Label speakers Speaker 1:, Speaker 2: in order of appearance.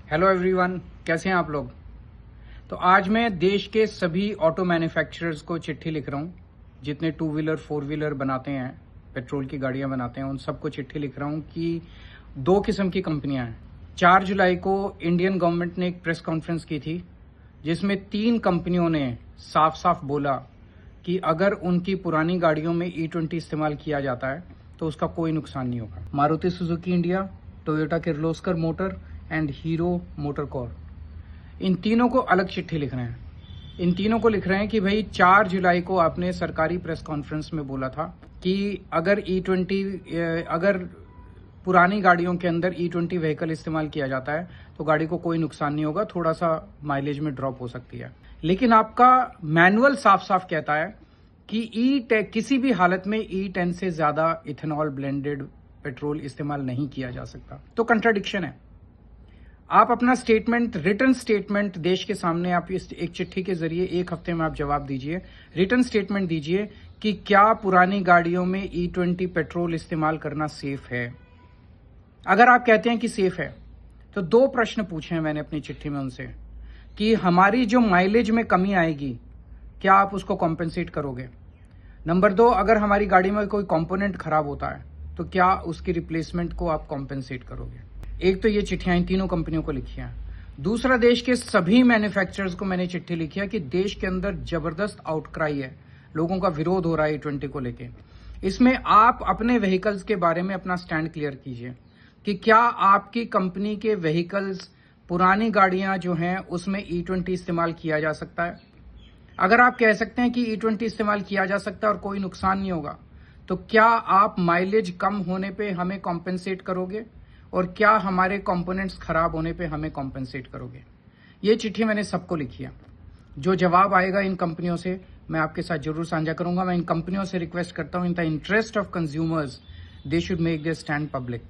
Speaker 1: Hello everyone, कैसे हैं आप लोग। तो आज मैं देश के सभी ऑटो मैन्युफैक्चरर्स को चिट्ठी लिख रहा हूं, जितने 2 व्हीलर 4 व्हीलर बनाते हैं, पेट्रोल की गाड़ियां बनाते हैं, उन सबको चिट्ठी लिख रहा हूं कि 2 किस्म की कंपनियां हैं। 4 जुलाई को इंडियन गवर्नमेंट ने एक प्रेस कॉन्फ्रेंस की थी, जिसमें 3 कंपनियों ने साफ साफ बोला कि अगर उनकी पुरानी गाड़ियों में E20 इस्तेमाल किया जाता है तो उसका कोई नुकसान नहीं होगा। Maruti Suzuki India, Toyota Kirloskar Motor and Hero MotoCorp, इन तीनों को अलग चिट्ठी लिख रहे हैं। इन तीनों को लिख रहे हैं कि भाई 4 जुलाई को आपने सरकारी प्रेस कॉन्फ्रेंस में बोला था कि अगर अगर पुरानी गाड़ियों के अंदर E20 व्हीकल इस्तेमाल किया जाता है तो गाड़ी को कोई नुकसान नहीं होगा, थोड़ा सा माइलेज में ड्रॉप हो सकती है। लेकिन आपका मैनुअल साफ साफ कहता है कि किसी भी हालत में E10 से ज्यादा इथेनॉल ब्लेंडेड पेट्रोल इस्तेमाल नहीं किया जा सकता। तो कंट्राडिक्शन है। आप अपना स्टेटमेंट, रिटर्न स्टेटमेंट देश के सामने आप एक चिट्ठी के जरिए 1 हफ्ते में आप जवाब दीजिए, रिटर्न स्टेटमेंट दीजिए कि क्या पुरानी गाड़ियों में E20 पेट्रोल इस्तेमाल करना सेफ है। अगर आप कहते हैं कि सेफ है तो 2 प्रश्न पूछे हैं मैंने अपनी चिट्ठी में उनसे कि हमारी जो माइलेज में कमी आएगी क्या आप उसको कॉम्पेंसेट करोगे। नंबर 2, अगर हमारी गाड़ी में कोई कंपोनेंट खराब होता है तो क्या उसकी रिप्लेसमेंट को आप कॉम्पेंसेट करोगे। एक तो ये चिट्ठियां इन तीनों कंपनियों को लिखी हैं। दूसरा, देश के सभी मैन्युफैक्चरर्स को मैंने चिट्ठी लिखी है कि देश के अंदर जबरदस्त आउटक्राई है, लोगों का विरोध हो रहा है E20 को लेके। इसमें आप अपने व्हीकल्स के बारे में अपना स्टैंड क्लियर कीजिए कि क्या आपकी कंपनी के व्हीकल्स, पुरानी गाड़ियां जो हैं उसमें E20 इस्तेमाल किया जा सकता है। अगर आप कह सकते हैं कि E20 इस्तेमाल किया जा सकता है और कोई नुकसान नहीं होगा, तो क्या आप माइलेज कम होने पे हमें कॉम्पेंसेट करोगे और क्या हमारे कंपोनेंट्स खराब होने पे हमें कॉम्पेंसेट करोगे। ये चिट्ठी मैंने सबको लिखी है। जो जवाब आएगा इन कंपनियों से मैं आपके साथ जरूर साझा करूंगा। मैं इन कंपनियों से रिक्वेस्ट करता हूं, in the interest of consumers they should make their stand public.